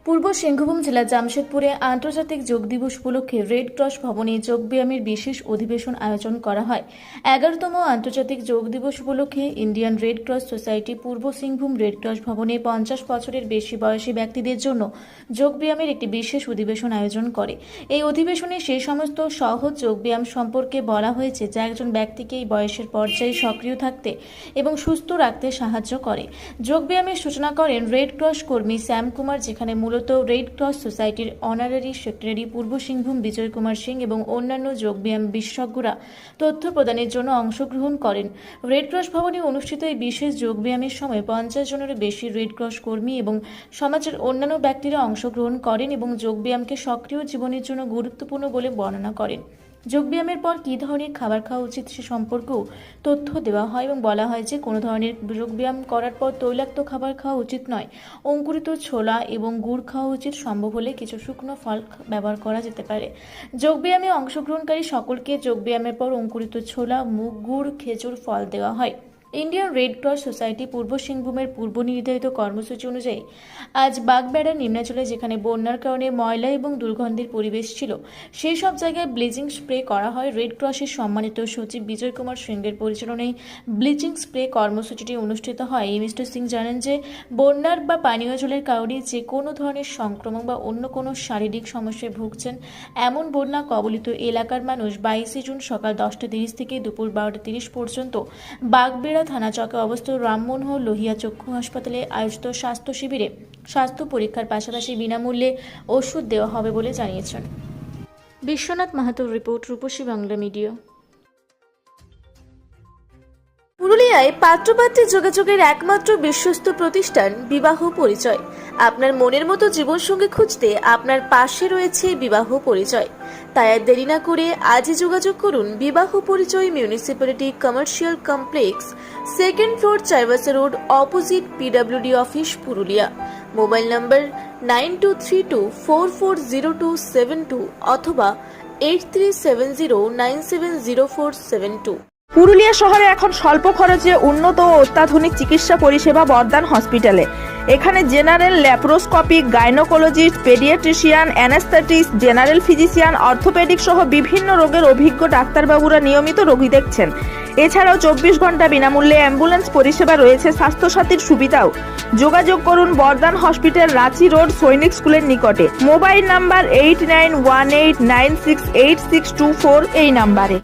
পূর্ব সিংভূম জেলার জামশেদপুরে আন্তর্জাতিক যোগ দিবস উপলক্ষে রেড ক্রস ভবনে যোগব্যায়ামের বিশেষ অধিবেশন আয়োজন করা হয়। 11তম আন্তর্জাতিক যোগ দিবস উপলক্ষে ইন্ডিয়ান রেড ক্রস সোসাইটি পূর্ব সিংভূম রেড ক্রস ভবনে 50 বছরের বেশি বয়সী ব্যক্তিদের জন্য যোগব্যায়ামের একটি বিশেষ অধিবেশন আয়োজন করে। এই অধিবেশনে সেই সমস্ত সহজ যোগব্যায়াম সম্পর্কে বলা হয়েছে যা একজন ব্যক্তিকে এই বয়সের পর্যায়ে সক্রিয় থাকতে এবং সুস্থ রাখতে সাহায্য করে। যোগব্যায়ামের সূচনা করেন রেড ক্রস কর্মী শ্যাম কুমার, যেখানে মূলত রেড ক্রস সোসাইটির অনারারি সেক্রেটারি পূর্ব সিংভূম বিজয় কুমার সিং এবং অন্যান্য যোগব্যায়াম বিশেষজ্ঞরা তথ্য প্রদানের জন্য অংশগ্রহণ করেন। রেড ক্রস ভবনে অনুষ্ঠিত এই বিশেষ যোগব্যায়ামের সময় 50 জনেরও বেশি রেড ক্রস কর্মী এবং সমাজের অন্যান্য ব্যক্তিরা অংশগ্রহণ করেন এবং যোগব্যায়ামকে সক্রিয় জীবনের জন্য গুরুত্বপূর্ণ বলে বর্ণনা করেন। যোগব্যায়ামের পর কী ধরনের খাবার খাওয়া উচিত সে সম্পর্কেও তথ্য দেওয়া হয় এবং বলা হয় যে কোনো ধরনের যোগব্যায়াম করার পর তৈলাক্ত খাবার খাওয়া উচিত নয়। অঙ্কুরিত ছোলা এবং গুড় খাওয়া উচিত, সম্ভব হলে কিছু শুকনো ফল ব্যবহার করা যেতে পারে। যোগব্যায়ামে অংশগ্রহণকারী সকলকে যোগব্যায়ামের পর অঙ্কুরিত ছোলা, মুগ, গুড়, খেজুর ফল দেওয়া হয়। ইন্ডিয়ান রেড ক্রস সোসাইটি পূর্ব সিংভূমের পূর্ব নির্ধারিত কর্মসূচি অনুযায়ী আজ বাগবেড়া নিম্নাঞ্চলে যেখানে বন্যার কারণে ময়লা এবং দুর্গন্ধের পরিবেশ ছিল সেই সব জায়গায় ব্লিচিং স্প্রে করা হয়। রেড ক্রসের সম্মানিত সচিব বিজয় কুমার সিংয়ের পরিচালনায় ব্লিচিং স্প্রে কর্মসূচিটি অনুষ্ঠিত হয়। মিস্টার সিং জানান যে বন্যার বা পানীয় জলের কারণে যে কোনো ধরনের সংক্রমণ বা অন্য কোনো শারীরিক সমস্যায় ভুগছেন এমন বন্যা কবলিত এলাকার মানুষ 22 জুন সকাল 10:30 থেকে দুপুর 12:30 পর্যন্ত বাগবেড়া থানা চকে অবস্থিত রাম মনোহর লোহিয়া চক্ষু হাসপাতালে আয়োজিত স্বাস্থ্য শিবিরে স্বাস্থ্য পরীক্ষার পাশাপাশি বিনামূল্যে ওষুধ দেওয়া হবে বলে জানিয়েছেন। বিশ্বনাথ মাহাতোর রিপোর্ট, রূপসী বাংলা মিডিয়া। পুরুলিয়ায় পাত্রপাত্রী যোগাযোগের একমাত্র বিশ্বস্ত প্রতিষ্ঠান বিবাহ পরিচয়। আপনার মনের মতো জীবনসঙ্গী খুঁজতে আপনার পাশে রয়েছে বিবাহ পরিচয়। তাই আর দেরি না করে আজই যোগাযোগ করুন বিবাহ পরিচয়, municipality commercial complex, 2nd floor, Chaibasa road, opposite PWD office, Purulia. Mobile নম্বর 9232440272 অথবা 8370970472। পুরুলিয়া শহরে এখন স্বল্প খরচে উন্নত ও অত্যাধুনিক চিকিৎসা পরিষেবা বর্দান হসপিটালে। এখানে general, laparoscopic, gynaecologist, paediatrician, anaesthetist, general physician, orthopaedic সহ বিভিন্ন রোগের অভিজ্ঞ ডাক্তারবাবুরা নিয়মিত রোগী দেখছেন। এছাড়াও 24 ঘন্টা বিনামূল্যে অ্যাম্বুলেন্স পরিষেবা রয়েছে, স্বাস্থ্যসাথীর সুবিধাও। যোগাযোগ করুন বর্দান হসপিটাল, রাঁচি রোড, সৈনিক স্কুলের নিকটে। মোবাইল নাম্বার 8918968624 এই নাম্বারে।